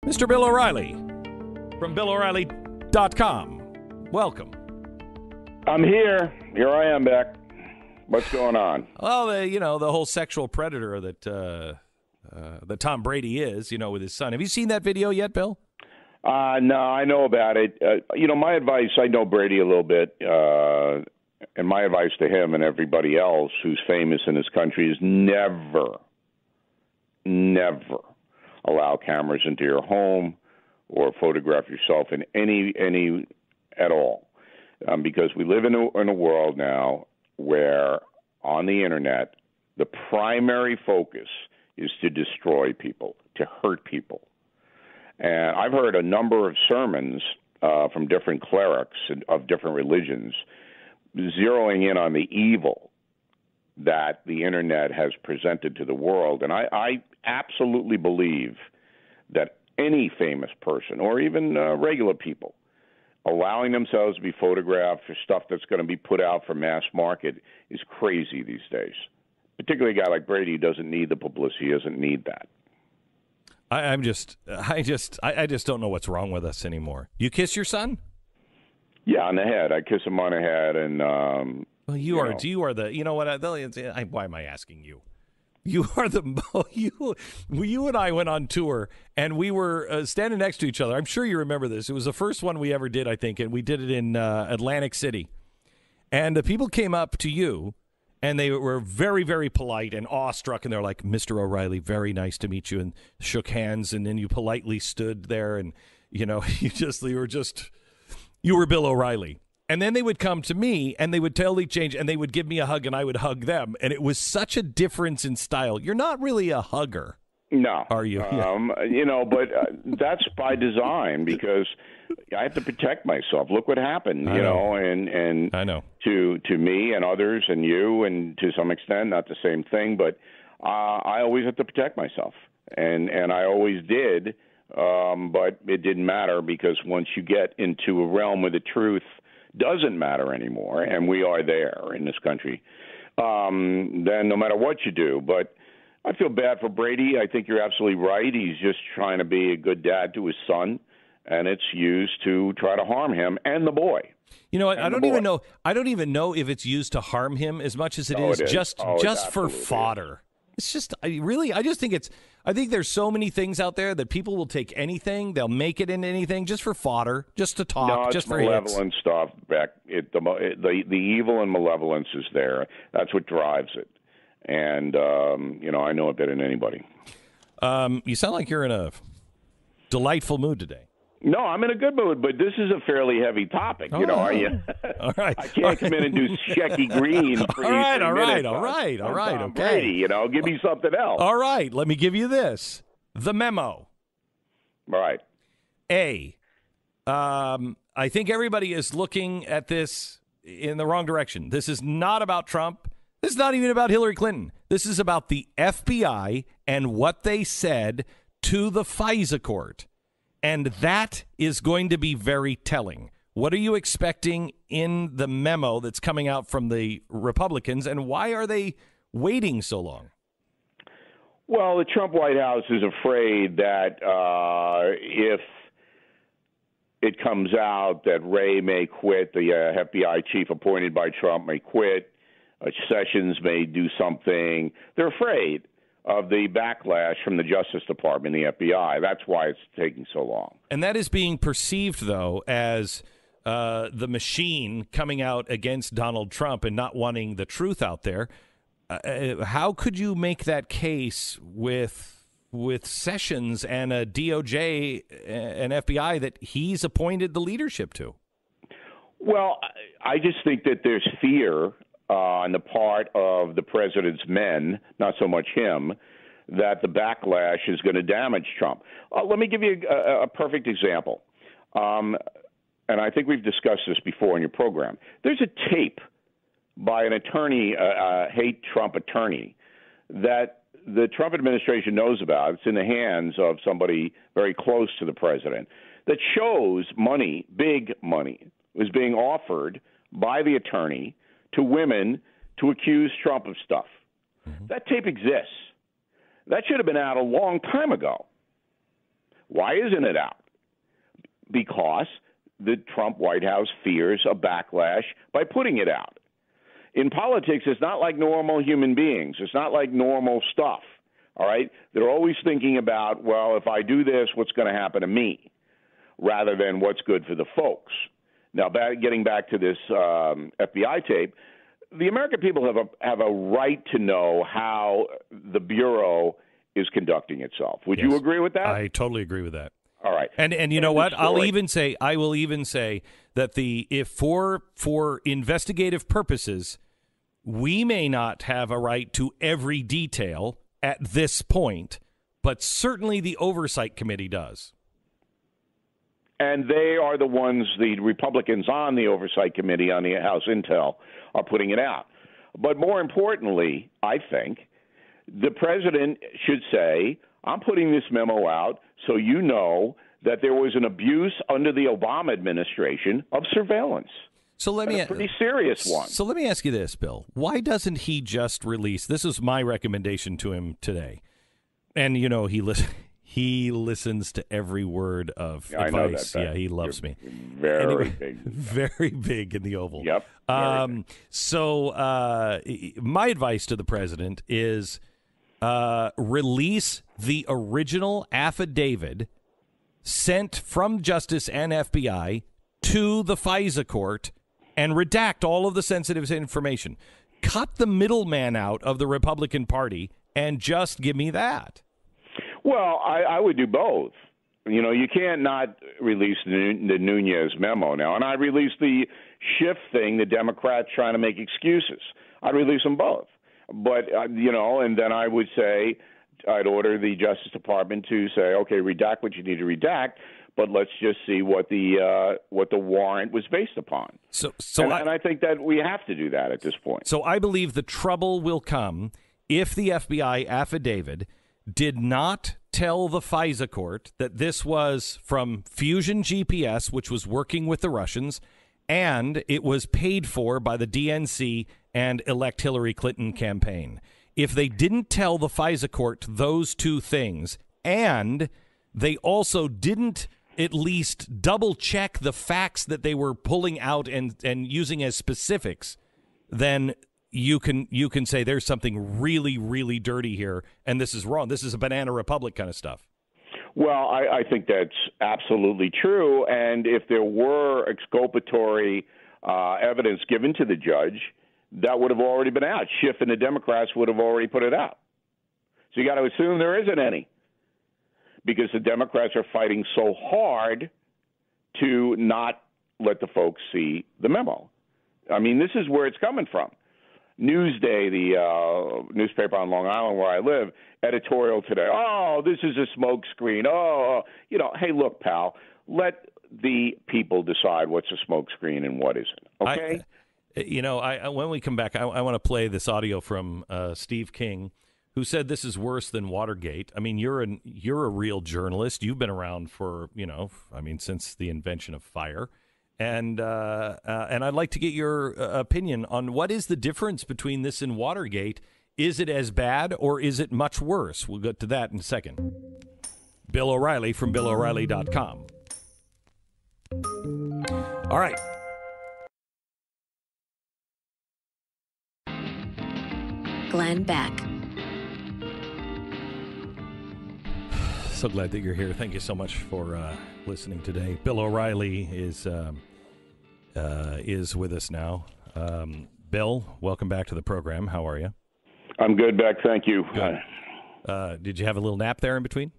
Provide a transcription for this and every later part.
Mr. Bill O'Reilly from BillO'Reilly.com. Welcome. I'm here. Here I am back. What's going on? Well, the whole sexual predator that Tom Brady is, with his son. Have you seen that video yet, Bill? No, I know about it. My advice, I know Brady a little bit, and my advice to him and everybody else who's famous in this country is never allow cameras into your home or photograph yourself in any at all, because we live in a world now where on the internet the primary focus is to destroy people, to hurt people. And I've heard a number of sermons from different clerics of different religions zeroing in on the evil that the internet has presented to the world. And I absolutely believe that any famous person or even regular people allowing themselves to be photographed for stuff that's going to be put out for mass market is crazy these days. Particularly a guy like Brady who doesn't need the publicity, he doesn't need that. I just don't know what's wrong with us anymore. You kiss your son? Yeah, on the head. I kiss him on the head, and well, you are the. You know what? Why am I asking you? You are the. You and I went on tour, and we were standing next to each other. I'm sure you remember this. It was the first one we ever did, I think, and we did it in Atlantic City. And the people came up to you. And they were very, very polite and awestruck, and they're like, "Mr. O'Reilly, very nice to meet you," and shook hands, and then you politely stood there, and you were Bill O'Reilly. And then they would come to me, and they would totally change, and they would give me a hug, and I would hug them, and it was such a difference in style. You're not really a hugger. No. Are you? But that's by design, because I have to protect myself. Look what happened, and I know. To me and others and you, and to some extent, not the same thing, but I always have to protect myself, and I always did, but it didn't matter, because once you get into a realm where the truth doesn't matter anymore, and we are there in this country, then no matter what you do, but I feel bad for Brady. I think you're absolutely right. He's just trying to be a good dad to his son, and it's used to try to harm him and the boy. You know what? I don't even know if it's used to harm him as much as it is just for fodder. It's just I think there's so many things out there that people will take anything, they'll make it into anything just for fodder, just to talk, just for malevolent stuff. The evil and malevolence is there. That's what drives it. And, I know it better than anybody. You sound like you're in a delightful mood today. No, I'm in a good mood, but this is a fairly heavy topic. All right. I can't come in and do Shecky Green for all right. Okay. Brady, give me something else. All right, let me give you this. The memo. All right. I think everybody is looking at this in the wrong direction. This is not about Trump. This is not even about Hillary Clinton. This is about the FBI and what they said to the FISA court. And that is going to be very telling. What are you expecting in the memo that's coming out from the Republicans, and why are they waiting so long? Well, the Trump White House is afraid that if it comes out that Wray may quit, the FBI chief appointed by Trump may quit, Sessions may do something. They're afraid of the backlash from the Justice Department and the FBI. That's why it's taking so long. And that is being perceived, though, as the machine coming out against Donald Trump and not wanting the truth out there. How could you make that case with Sessions and a DOJ and FBI that he's appointed the leadership to? Well, I just think that there's fear on the part of the president's men, not so much him, that the backlash is going to damage Trump. Let me give you a perfect example. And I think we've discussed this before in your program. There's a tape by an attorney, a hate Trump attorney, that the Trump administration knows about. It's in the hands of somebody very close to the president, that shows money, big money, was being offered by the attorney to women to accuse Trump of stuff. Mm-hmm. That tape exists. That should have been out a long time ago. Why isn't it out? Because the Trump White House fears a backlash by putting it out. In politics, it's not like normal human beings. It's not like normal stuff, all right? They're always thinking about, well, if I do this, what's going to happen to me, rather than what's good for the folks. Now, getting back to this FBI tape, the American people have a right to know how the Bureau is conducting itself. Would you agree with that? I totally agree with that. All right. And you know what? I will even say that if for investigative purposes, we may not have a right to every detail at this point, but certainly the Oversight Committee does. And they are the ones, the Republicans on the Oversight Committee on the House Intel, are putting it out. But more importantly, I think, the president should say, I'm putting this memo out so you know that there was an abuse under the Obama administration of surveillance. So let me, a pretty serious one. So let me ask you this, Bill. Why doesn't he just release? This is my recommendation to him today. And, you know, he listens to every word of advice. I know that. Yeah, he loves me. Very big. Very big in the Oval. Yep. So my advice to the president is release the original affidavit sent from Justice and FBI to the FISA court and redact all of the sensitive information. Cut the middleman out of the Republican Party and just give me that. Well, I would do both. You know, you can't not release the Nunez memo now. And I released the Schiff thing, the Democrats trying to make excuses. I'd release them both. But, you know, and then I would say I'd order the Justice Department to say, okay, redact what you need to redact, but let's just see what the warrant was based upon. And I think that we have to do that at this point. So I believe the trouble will come if the FBI affidavit did not tell the FISA court that this was from Fusion GPS, which was working with the Russians, and it was paid for by the DNC and elect Hillary Clinton campaign. If they didn't tell the FISA court those two things, and they also didn't at least double check the facts that they were pulling out and using as specifics, then you can say there's something really, really dirty here, and this is wrong. This is a banana republic kind of stuff. Well, I think that's absolutely true. And if there were exculpatory evidence given to the judge, that would have already been out. Schiff and the Democrats would have already put it out. So you got to assume there isn't any, because the Democrats are fighting so hard to not let the folks see the memo. I mean, this is where it's coming from. Newsday, the newspaper on Long Island where I live, editorial today. Oh, this is a smokescreen. Oh, you know, hey, look, pal, let the people decide what's a smokescreen and what isn't. Okay? When we come back, I want to play this audio from Steve King, who said this is worse than Watergate. I mean, you're a real journalist. You've been around for, since the invention of fire. And I'd like to get your opinion on what is the difference between this and Watergate. Is it as bad or is it much worse? We'll get to that in a second. Bill O'Reilly from BillO'Reilly.com. All right. Glenn Beck. So glad that you're here. Thank you so much for listening today. Bill O'Reilly is with us now. Bill, welcome back to the program. How are you? I'm good, Beck. Thank you. Good. Did you have a little nap there in between?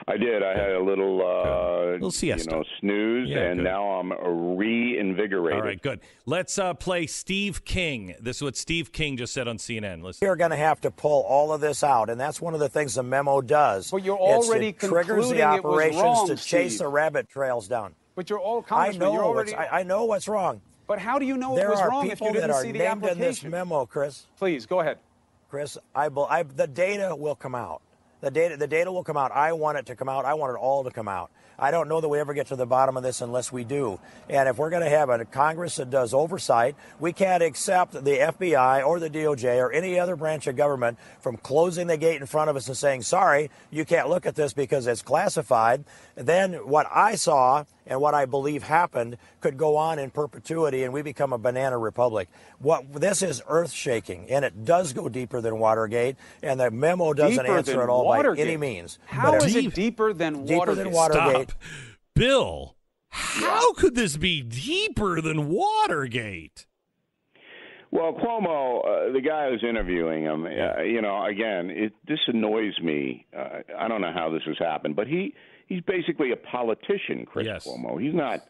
I did. I had a little siesta. Snooze, and now I'm reinvigorated. All right, good. Let's play Steve King. This is what Steve King just said on CNN. Listen. You're going to have to pull all of this out, and that's one of the things the memo does. But you're already it triggers the operations wrong, to chase the rabbit trails down. But you're all Congressman. I know what's wrong. But how do you know it was wrong if you didn't see the application? There are people that are named in this memo, Chris. Please, go ahead. Chris, the data will come out. The data will come out. I want it to come out. I want it all to come out. I don't know that we ever get to the bottom of this unless we do. And if we're going to have a Congress that does oversight, we can't accept the FBI or the DOJ or any other branch of government from closing the gate in front of us and saying, sorry, you can't look at this because it's classified. Then what I saw and what I believe happened could go on in perpetuity, and we become a banana republic. This is earth-shaking, and it does go deeper than Watergate, and the memo doesn't answer it all by any means. How is it deeper than Watergate? Deeper than Watergate. Stop. Bill, how could this be deeper than Watergate? Well, Cuomo, the guy who's interviewing him, again, this annoys me. I don't know how this has happened, but he's basically a politician, Chris Cuomo. He's not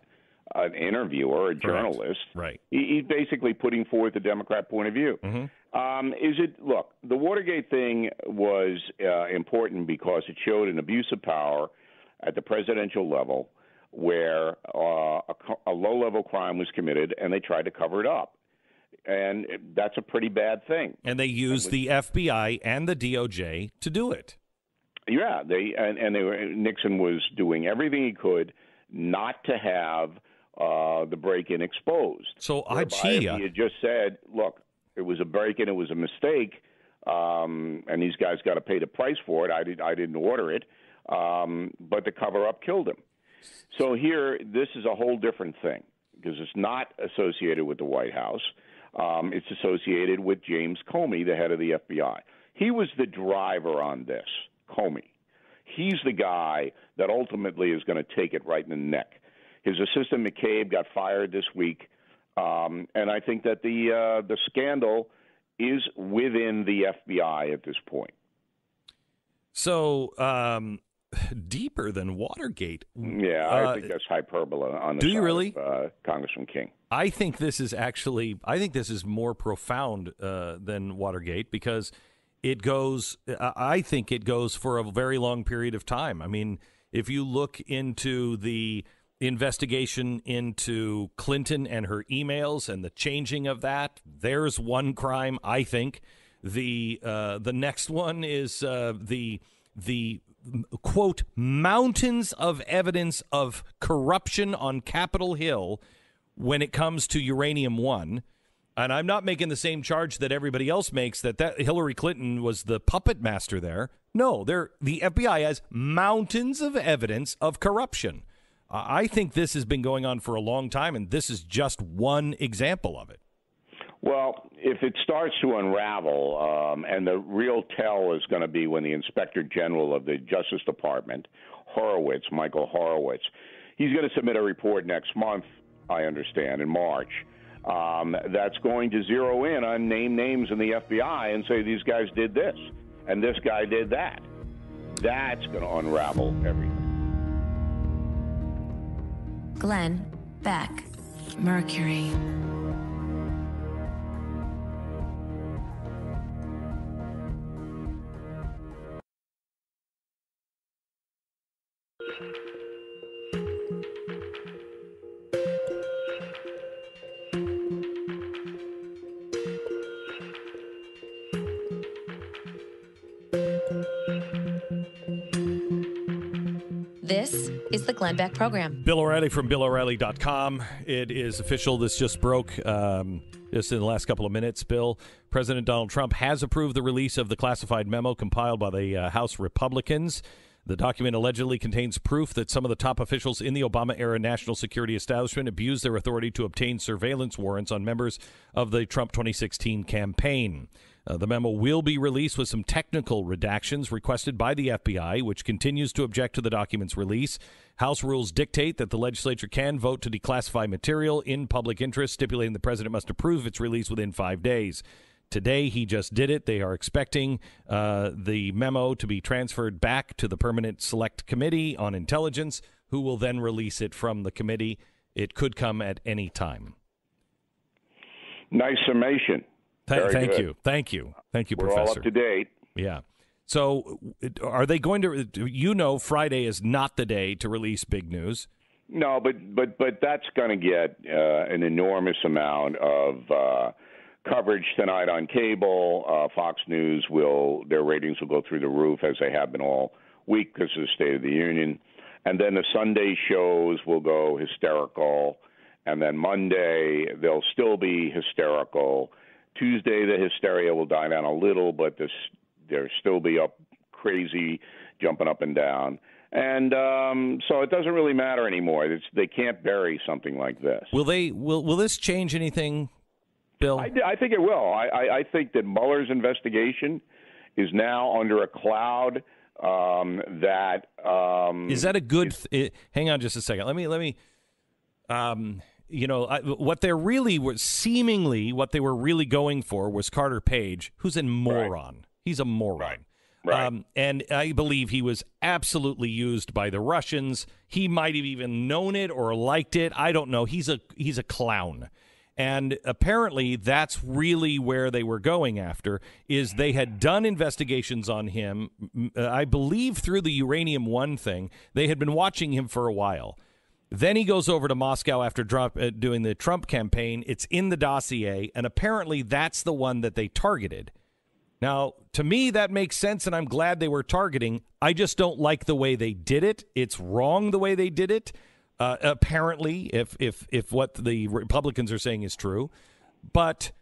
an interviewer or a journalist. Right. He's basically putting forward the Democrat point of view. Mm-hmm. Look, the Watergate thing was important because it showed an abuse of power at the presidential level where a low-level crime was committed and they tried to cover it up. And that's a pretty bad thing. And they used the FBI and the DOJ to do it. Yeah, Nixon was doing everything he could not to have the break-in exposed. So he had just said, look, it was a break-in, it was a mistake, and these guys got to pay the price for it. I didn't order it, but the cover-up killed him. So here, this is a whole different thing because it's not associated with the White House. It's associated with James Comey, the head of the FBI. He was the driver on this, Comey. He's the guy that ultimately is going to take it right in the neck. His assistant McCabe got fired this week, and I think that the scandal is within the FBI at this point. So deeper than Watergate. Yeah, I think that's hyperbole on the side of Congressman King. I think this is more profound than Watergate because it goes. I think it goes for a very long period of time. I mean, if you look into the investigation into Clinton and her emails and the changing of that, there's one crime. I think the next one is the quote mountains of evidence of corruption on Capitol Hill when it comes to Uranium One. And I'm not making the same charge that everybody else makes that Hillary Clinton was the puppet master there. No, the FBI has mountains of evidence of corruption. I think this has been going on for a long time, and this is just one example of it. Well, if it starts to unravel, and the real tell is going to be when the Inspector General of the Justice Department, Michael Horowitz, he's going to submit a report next month, I understand, in March, that's going to zero in on names in the FBI and say these guys did this and this guy did that. That's going to unravel everything. Glenn Beck, Mercury. This is the Glenn Beck Program. Bill O'Reilly from BillO'Reilly.com. It is official. This just broke just in the last couple of minutes, Bill. President Donald Trump has approved the release of the classified memo compiled by the House Republicans. The document allegedly contains proof that some of the top officials in the Obama-era national security establishment abused their authority to obtain surveillance warrants on members of the Trump 2016 campaign. The memo will be released with some technical redactions requested by the FBI, which continues to object to the document's release. House rules dictate that the legislature can vote to declassify material in public interest, stipulating the president must approve its release within 5 days. Today, he just did it. They are expecting the memo to be transferred back to the Permanent Select Committee on Intelligence, who will then release it from the committee. It could come at any time. Nice summation. Thank you, Professor. We're all up to date. Yeah. So are they going to, Friday is not the day to release big news. No, but that's going to get an enormous amount of coverage tonight on cable. Fox News their ratings will go through the roof as they have been all week because of the State of the Union. And then the Sunday shows will go hysterical. And then Monday, they'll still be hysterical. Tuesday, the hysteria will die down a little, but they'll still be up crazy, jumping up and down. And so it doesn't really matter anymore. They can't bury something like this. Will this change anything, Bill? I think it will. I think that Mueller's investigation is now under a cloud that is that a good? Hang on just a second. Let me. What they really were seemingly what they were really going for was Carter Page, who's a moron. Right. He's a moron. Right. And I believe he was absolutely used by the Russians. He might have even known it or liked it. I don't know. He's a clown. And apparently that's really where they were going after, is they had done investigations on him, I believe through the Uranium One thing. They had been watching him for a while. Then he goes over to Moscow after doing the Trump campaign. It's in the dossier, and apparently that's the one that they targeted. Now, to me, that makes sense, and I'm glad they were targeting. I just don't like the way they did it. It's wrong the way they did it. Apparently, if what the Republicans are saying is true, but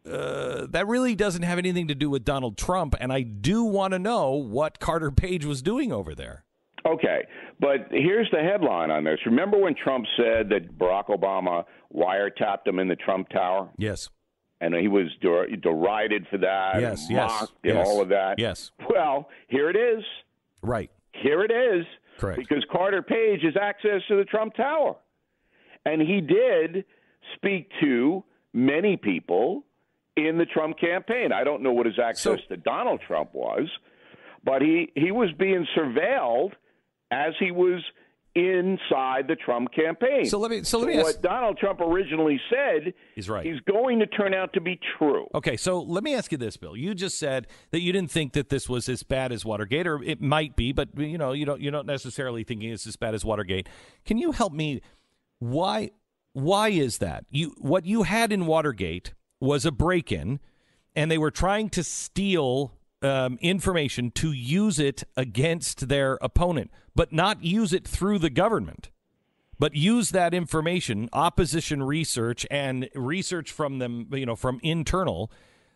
that really doesn't have anything to do with Donald Trump, and I do want to know what Carter Page was doing over there. Okay, but here's the headline on this. Remember when Trump said that Barack Obama wiretapped him in the Trump Tower? Yes. And he was derided for that, yes, and mocked, and all of that. Yes. Well, here it is. Right. Here it is. Correct. Because Carter Page has access to the Trump Tower. And he did speak to many people in the Trump campaign. I don't know what his access to Donald Trump was, but he was being surveilled as he was inside the Trump campaign. So let me ask, what Donald Trump originally said is right. He's going to turn out to be true. Okay, so let me ask you this, Bill. You just said that you didn't think that this was as bad as Watergate, or it might be, but you're not necessarily thinking it's as bad as Watergate. Can you help me? Why is that? What you had in Watergate was a break-in, and they were trying to steal information to use it against their opponent, but not use it through the government, but use that information, opposition research and research from them, from internal,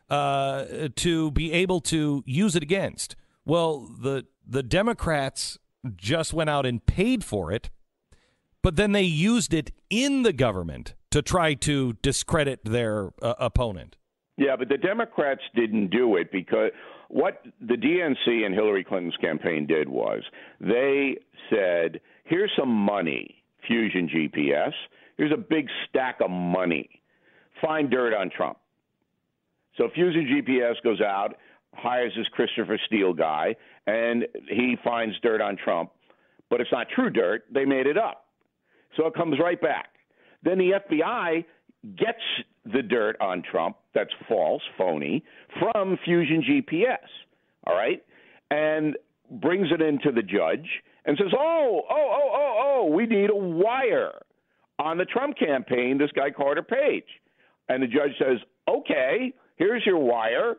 to be able to use it against. Well, the Democrats just went out and paid for it, but then they used it in the government to try to discredit their opponent. Yeah, but the Democrats didn't do it because what the DNC and Hillary Clinton's campaign did was they said, here's some money, Fusion GPS. Here's a big stack of money. Find dirt on Trump. So Fusion GPS goes out, hires this Christopher Steele guy, and he finds dirt on Trump. But it's not true dirt. They made it up. So it comes right back. Then the FBI gets the dirt on Trump that's false, phony, from Fusion GPS, all right, and brings it into the judge and says, we need a wire on the Trump campaign, this guy Carter Page. And the judge says, okay, here's your wire.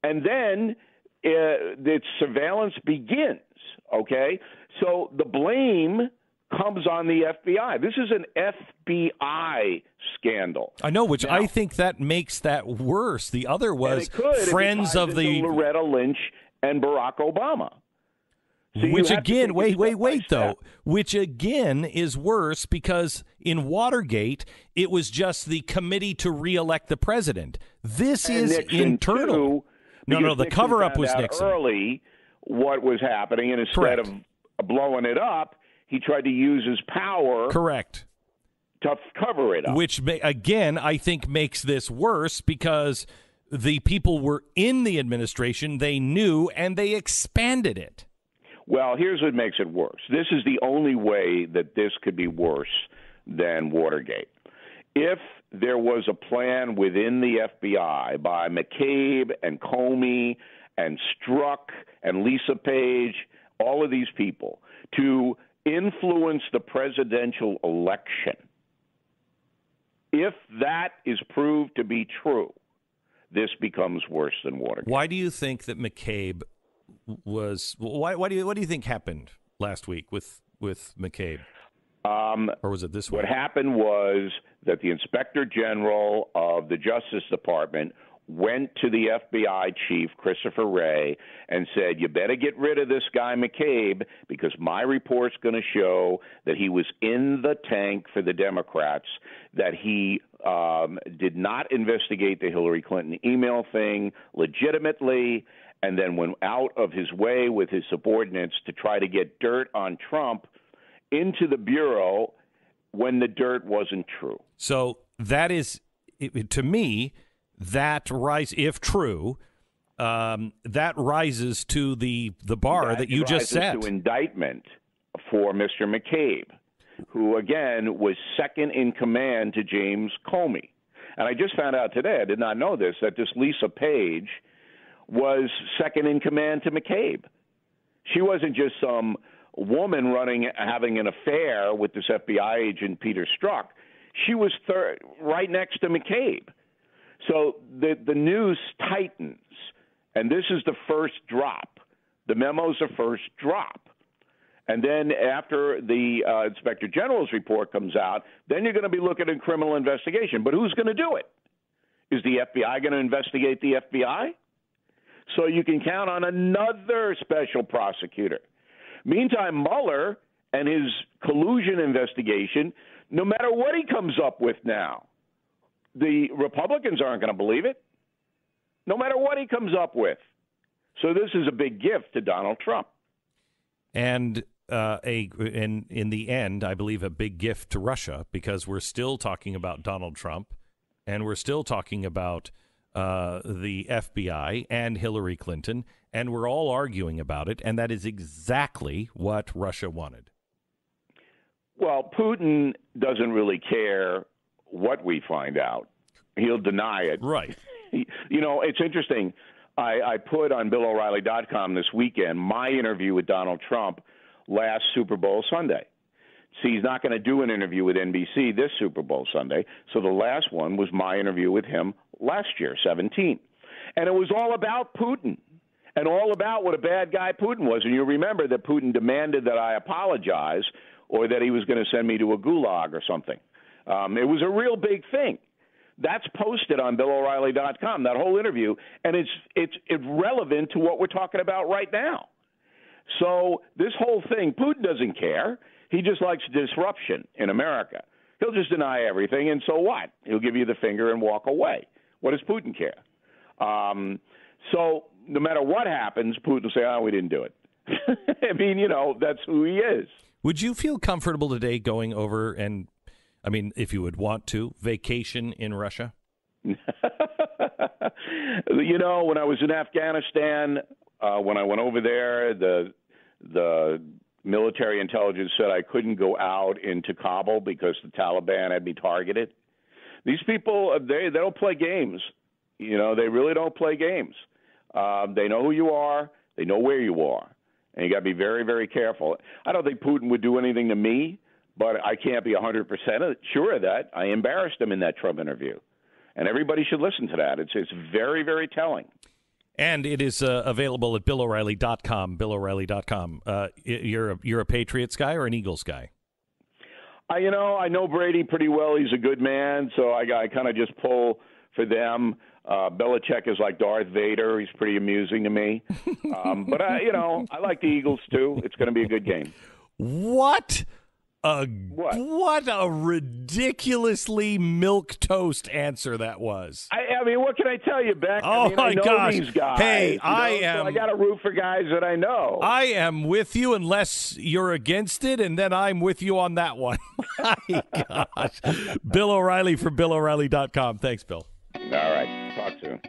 And then the surveillance begins, okay? So the blame comes on the FBI. This is an FBI scandal. I know, which I think that makes that worse. The other was friends of the Loretta Lynch and Barack Obama. So which again, wait, though. Which again is worse because in Watergate, it was just the committee to reelect the president. This is Nixon internal. Too, no, the cover-up was Nixon. Early, what was happening, and instead of blowing it up, he tried to use his power. Correct. To cover it up. Which, again, I think makes this worse because the people were in the administration, they knew, and they expanded it. Well, here's what makes it worse. This is the only way that this could be worse than Watergate. If there was a plan within the FBI by McCabe and Comey and Strzok and Lisa Page, all of these people, to influence the presidential election, if that is proved to be true, this becomes worse than Watergate. Why do you think that McCabe was? What do you think happened last week with McCabe? Or was it this What way? happened was that the Inspector General of the Justice Department went to the FBI chief, Christopher Wray, and said, you better get rid of this guy McCabe because my report's going to show that he was in the tank for the Democrats, that he did not investigate the Hillary Clinton email thing legitimately, and then went out of his way with his subordinates to try to get dirt on Trump into the Bureau when the dirt wasn't true. So that is, to me, that if true, that rises to the bar that you just set. To indictment for Mr. McCabe, who, again, was second in command to James Comey. And I just found out today, I did not know this, that this Lisa Page was second in command to McCabe. She wasn't just some woman having an affair with this FBI agent, Peter Strzok. She was third, right next to McCabe. So the news tightens, and this is the first drop. The memo's the first drop. And then after the Inspector General's report comes out, then you're going to be looking at criminal investigation. But who's going to do it? Is the FBI going to investigate the FBI? So you can count on another special prosecutor. Meantime, Mueller and his collusion investigation, no matter what he comes up with now, the Republicans aren't going to believe it, no matter what he comes up with. So this is a big gift to Donald Trump. And in the end, I believe a big gift to Russia, because we're still talking about Donald Trump, and we're still talking about the FBI and Hillary Clinton, and we're all arguing about it, and that is exactly what Russia wanted. Well, Putin doesn't really care what we find out. He'll deny it. Right. You know, it's interesting. I put on BillO'Reilly.com this weekend my interview with Donald Trump last Super Bowl Sunday. See, he's not going to do an interview with NBC this Super Bowl Sunday, so the last one was my interview with him last year, 17. And it was all about Putin and all about what a bad guy Putin was. And you remember that Putin demanded that I apologize or that he was going to send me to a gulag or something. It was a real big thing. That's posted on BillO'Reilly.com, that whole interview, and it's relevant to what we're talking about right now. So this whole thing, Putin doesn't care. He just likes disruption in America. He'll just deny everything, and so what? He'll give you the finger and walk away. What does Putin care? So no matter what happens, Putin will say, oh, we didn't do it. I mean, you know, that's who he is. Would you feel comfortable today going over and, I mean, if you would want to, vacation in Russia? You know, when I was in Afghanistan, when I went over there, the military intelligence said I couldn't go out into Kabul because the Taliban had me targeted. These people, they don't play games. You know, they really don't play games. They know who you are. They know where you are. And you got to be very, very careful. I don't think Putin would do anything to me, but I can't be 100% sure of that. I embarrassed him in that Trump interview. And everybody should listen to that. It's very, very telling. And it is available at BillO'Reilly.com, BillO'Reilly.com. You're a Patriots guy or an Eagles guy? I know Brady pretty well. He's a good man, so I kind of just pull for them. Belichick is like Darth Vader. He's pretty amusing to me. But, I like the Eagles, too. It's going to be a good game. What a ridiculously milquetoast answer that was. I mean, what can I tell you, Beck? Oh, I know gosh. These guys, hey, so I got to root for guys that I know. I am with you unless you're against it, and then I'm with you on that one. My gosh. Bill O'Reilly from BillO'Reilly.com. Thanks, Bill. All right. Talk soon.